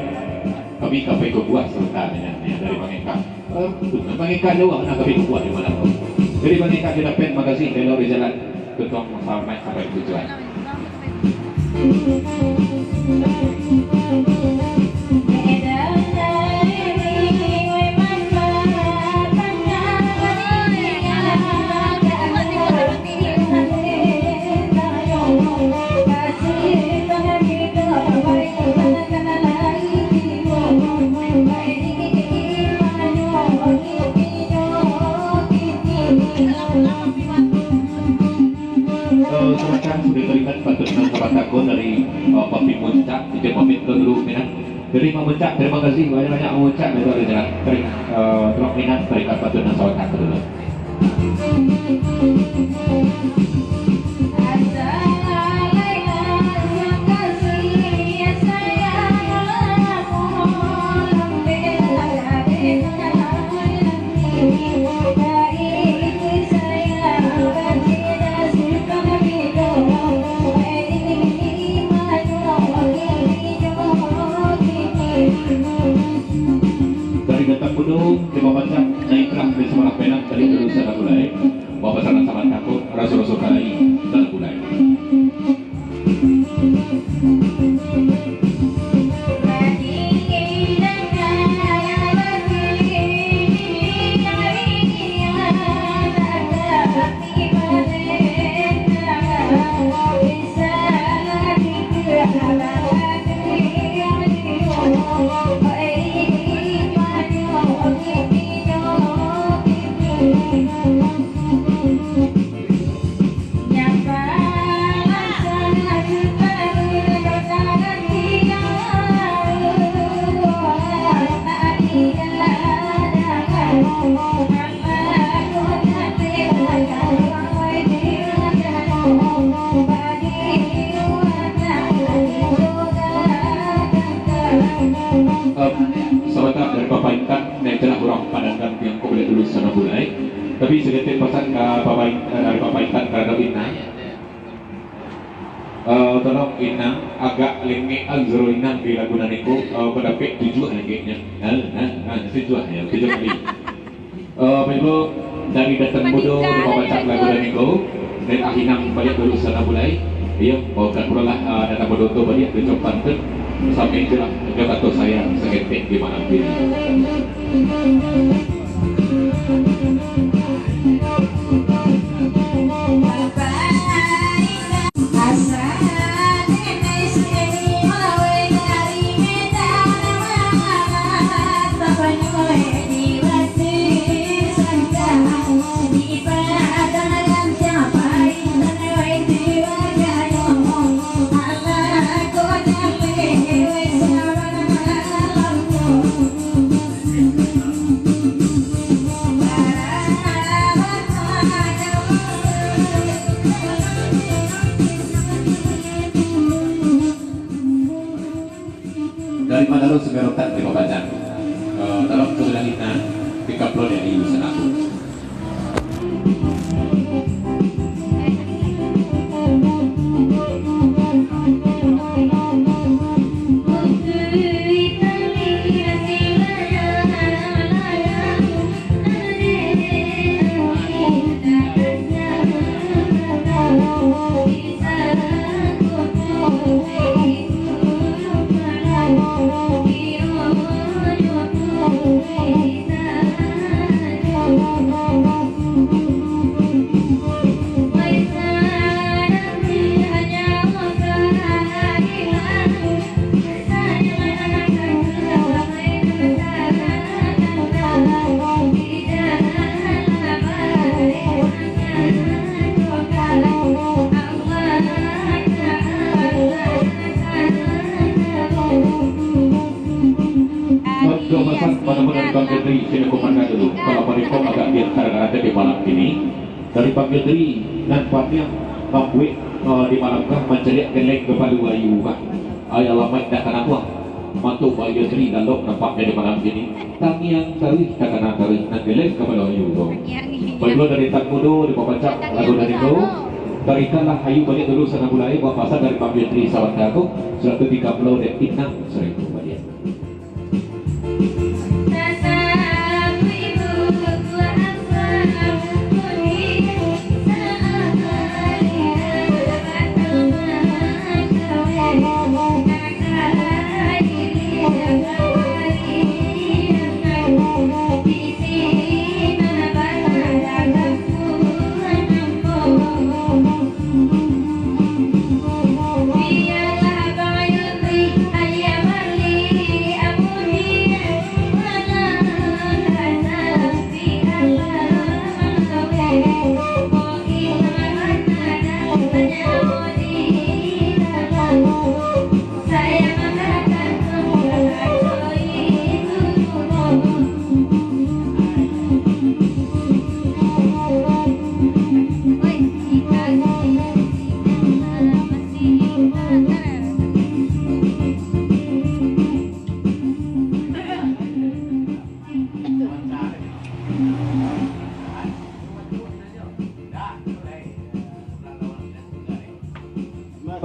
kami kafe kubuat sebenarnya dari Bang Eka. Bang Eka doang nak kami kubuat di mana pun. Jadi Bang Eka kita dapat makasih kalau di jalan ketong sampai tujuan. Silakan sudah terikat patut sahabat aku dari Papi Muncak itu pamit dulu minat dari Muncak, terima kasih banyak-banyak Muncak itu ada jalan terima minat terikat patut sahabat aku dulu. Terima baca naiklah di Semarang Penang dari dulu sana mulai bapak sana sama takut rasul-rasul kalai sana mulai. Sahabat dari Bapak Intan yang telah orang padankan yang kau boleh dulu sana mulai. Tapi segetik pesan ke dari Bapak Intan terhadap Inang. Tolong Inang agak lengi azro Inang di lagu naniku berdapet 7 lagi-nya. Tujuh kali. Ibu dari datang bodoh di membaca lagu naniku dan Inang balik dulu sana mulai. Iya, bukan pula lah datang bodoh tu balik ke Jepang tu. Sampai itulah dia kata saya segetik di malam ini. Dari mana lo seberotan di Babacan? Dalam kesudahan kita upload ya di urusan aku. Mudah-mudahan Bang Gedri sini aku pandang dulu. Kalau Pak agak biar kadang-kadang di malam ini dari Bang Gedri nampaknya Bangwe di malamkah mencari gelek kepada Wayu kah? Ayah lama dah kena buah. Mantu Bang Gedri dalam nampaknya di malam ini. Tangiang tarih tak kena tarih dan gelek kepada Wayu tu. Baiklah dari Tak Mudo di Bapak lagu dari itu. Berikanlah hayu balik dulu sana mulai buat pasal dari Bang Gedri sahabat aku surat ke-30 dan 6 sorry.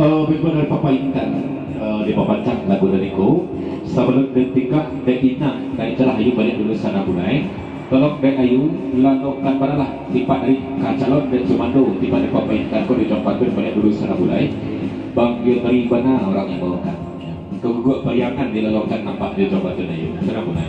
benar papainkan di papancang lagu dari ko sebelum detika detina dari celah ayu balik dulu sana bunai tolong dek ayu lakukan padalah tipat dari kacalon dan sumando tipat dari papainkan ko dicompatkan balik dulu sana bunai bangkit dari mana orang yang bawakan keguguk periangan dilakukan nampak di compatkan ayu sana bunai.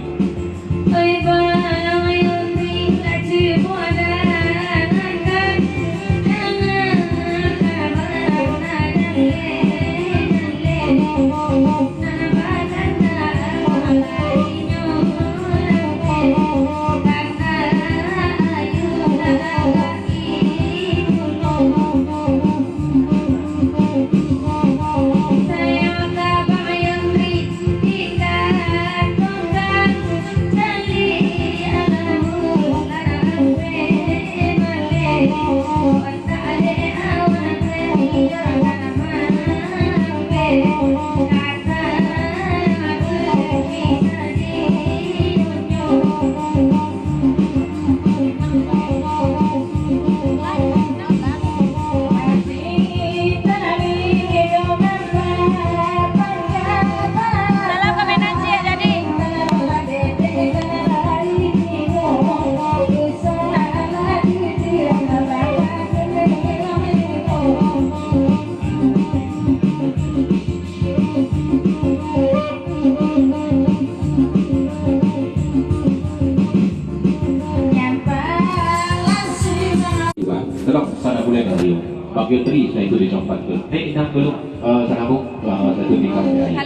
Bagyo 3 saya itu dicompatkan. Inang dulu sana bu, satu nikah.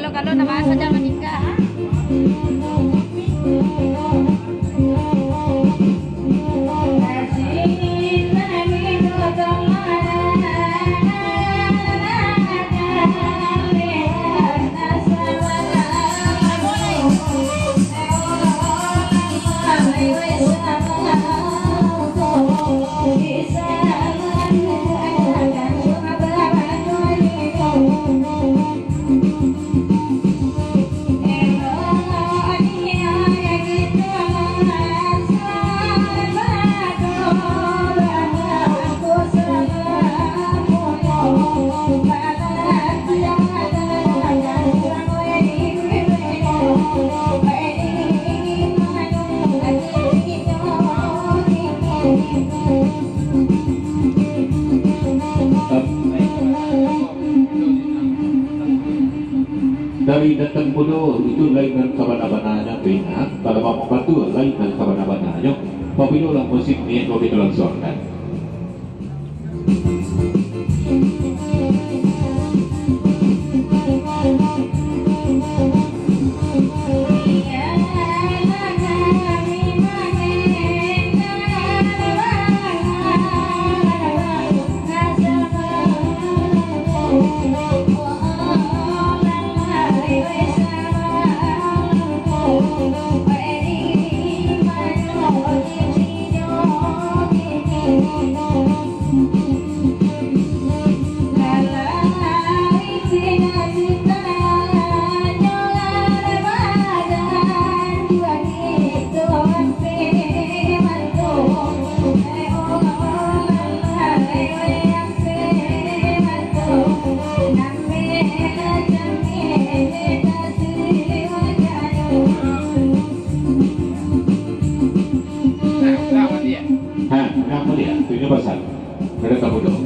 Kalau nama asal jangan nikah. Dari datang bodoh itu lain dengan kabana-bananya pihak kalau mau bantu lain dengan kabana-bananya apabila lah musik ni kalau kita langsungkan ini pasal ada kamu dong.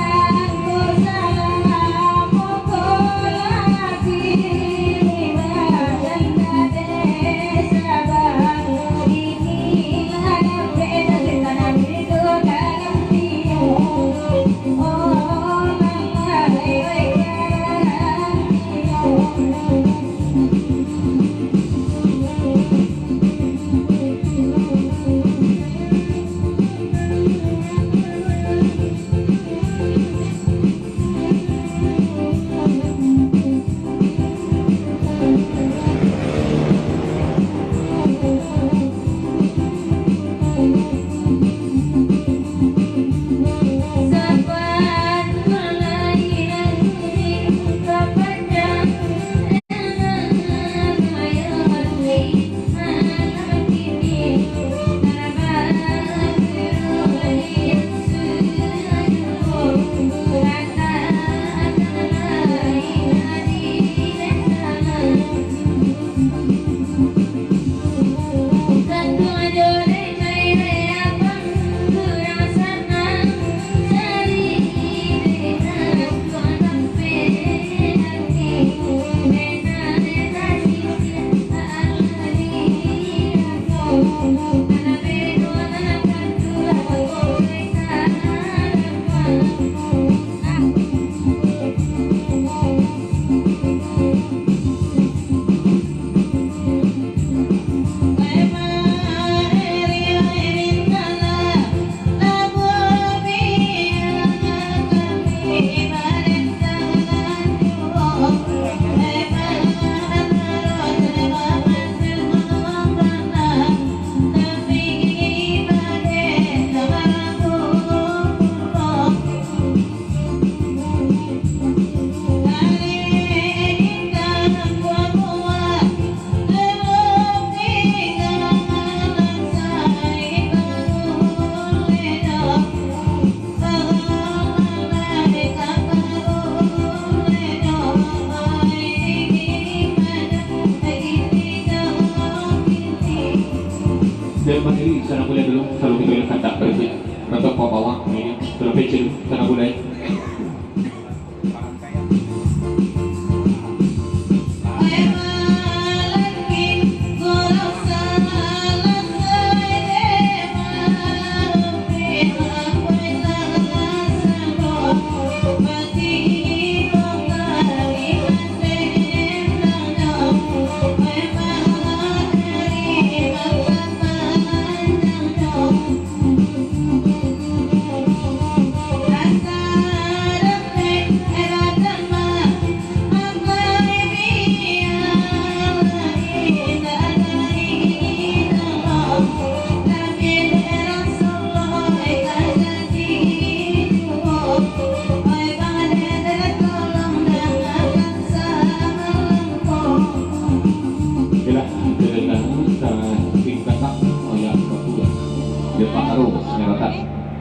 Bye. atau Pak Bawang ini terlebih dulu tanah mulai.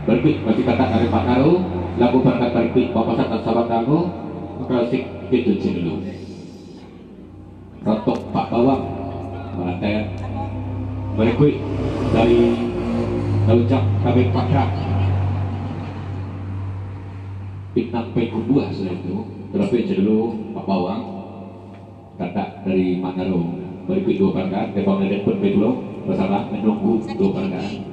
Berikut bagi kakak dari Pak Karo, lagu berkat berikut Bapak Sakat Sahabat Kanggo, klasik itu dulu. Rotok Pak Bawang, Malataya. Berikut dari Daujak Kabek Pakrak, Pitnak Pekun Buah sudah itu. Terlebih dulu Pak Bawang, kakak dari Manado. Berikut dua perangkat, Depang dan Pun Pekulo bersama menunggu dua perangkat.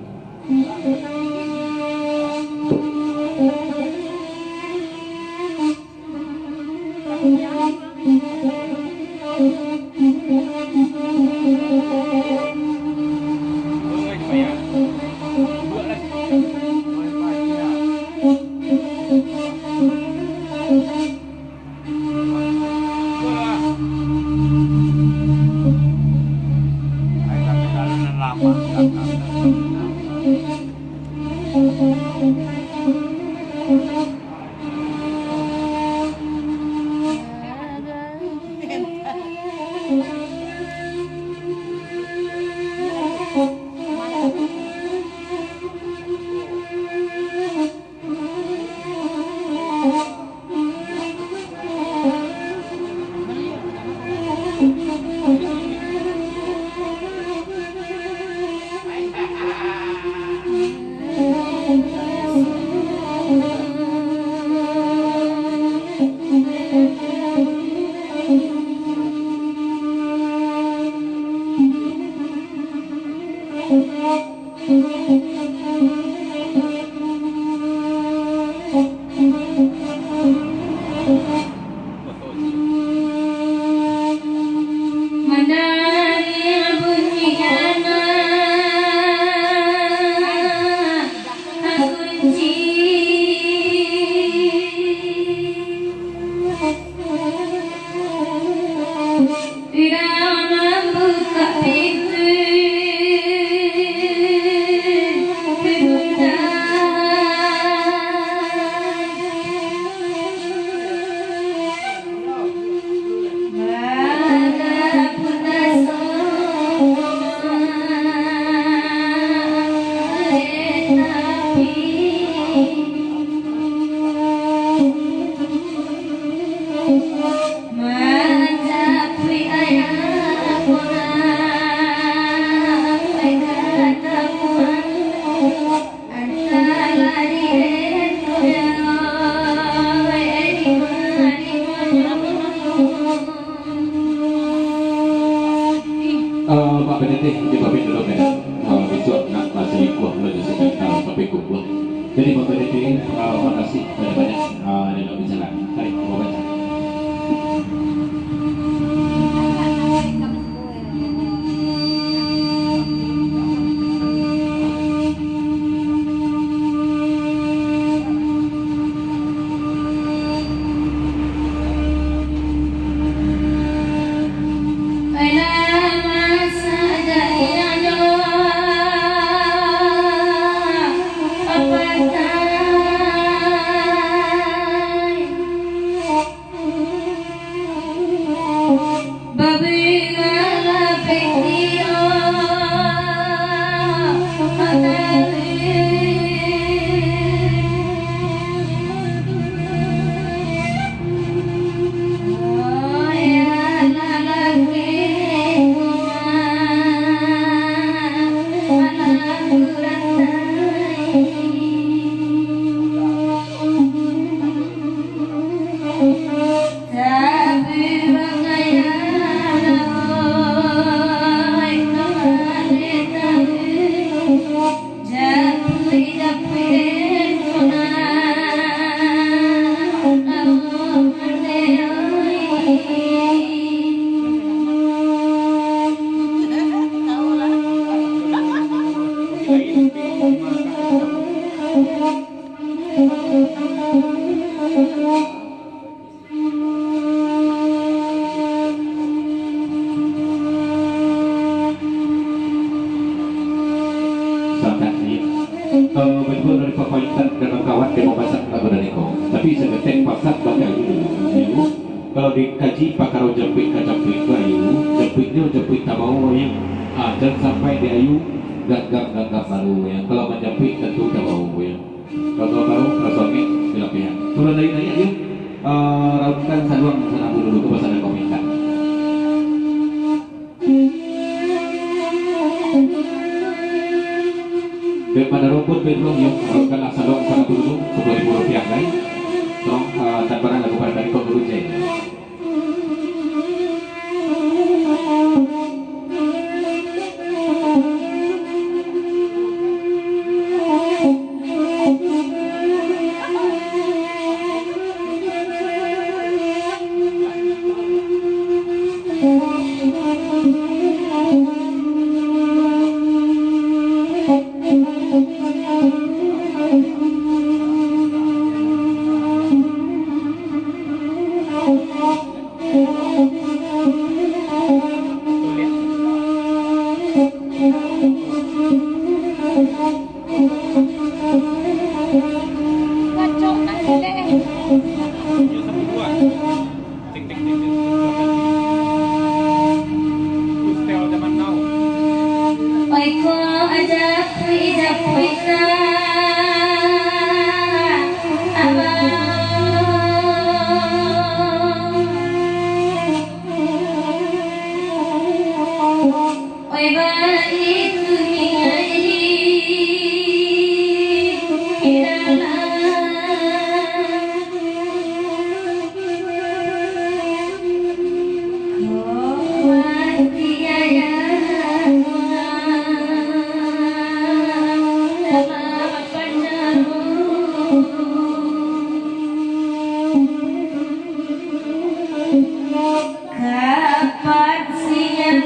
Jadi Bapak DP, terima kasih banyak-banyak dan bicara. Tarik Bapak baca. Oh Betul dari pepaitan dan kawan demo masak lagu dan iko. Tapi seketek pasat bagai dulu. Kalau dikaji pakaro jepit kacapit bayu, jepitnya jepit tabau yang dan sampai di ayu gagap baru ya. Kalau menjepit tentu tabau ya. Kalau baru rasanya bila pihak. Turun dari nanya yuk. Rautkan saluang sana dulu ke pasar dan komentar. Daripada rumput bedroom yuk rautkan saluang sana dulu Rp10.000 guys. Tolong tanpa lagu pada dari kau dulu cek. Kacau nanti deh. Oiko aja ijab kuita oi bari dunia kapan siang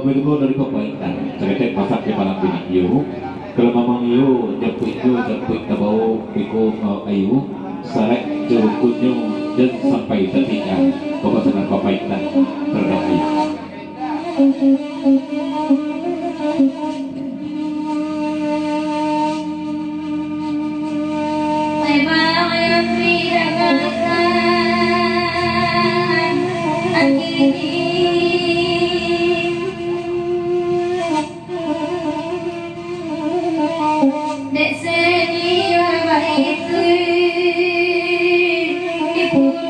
Begitu dari kebaikan, saya masak di malam bini iyo. Kalau memang iyo jepit tabau iku ayu, sarek jerukunyo dan sampai tertinggal kepasangan kebaikan terhadap ayu. Dek seni baik itu ibu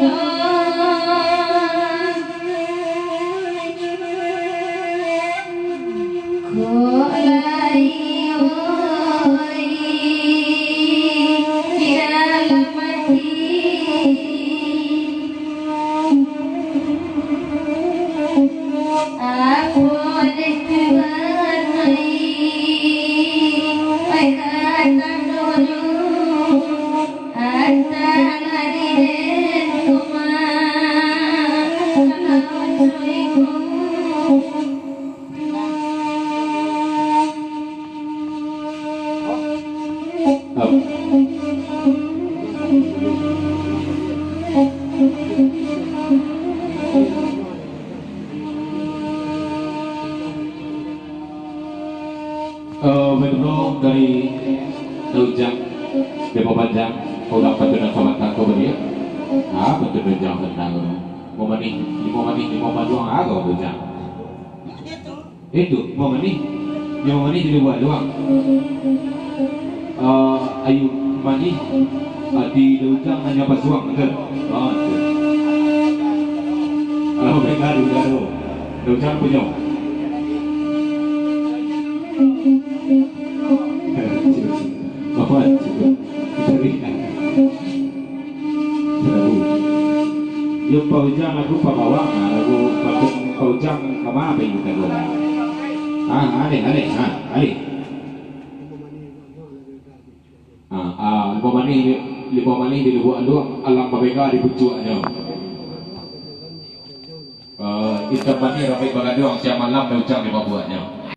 Menurut dari Rujang Depo Panjang udah petunas sama tako beria petunas jam tentang mau mani doang agak Rujang itu mau mani di luar doang ayu mani di Rujang hanya pas doang betul kalau mereka garu Rujang punya Bapak juga carikan. Yung paujang lagu pabawang, lagu paujang kama apa yung lagu? Ali. Lima mani di lubuan doang, alam babeka di bucuannya. Kita mani rapi baga doang, siang malam paujang di babuannya.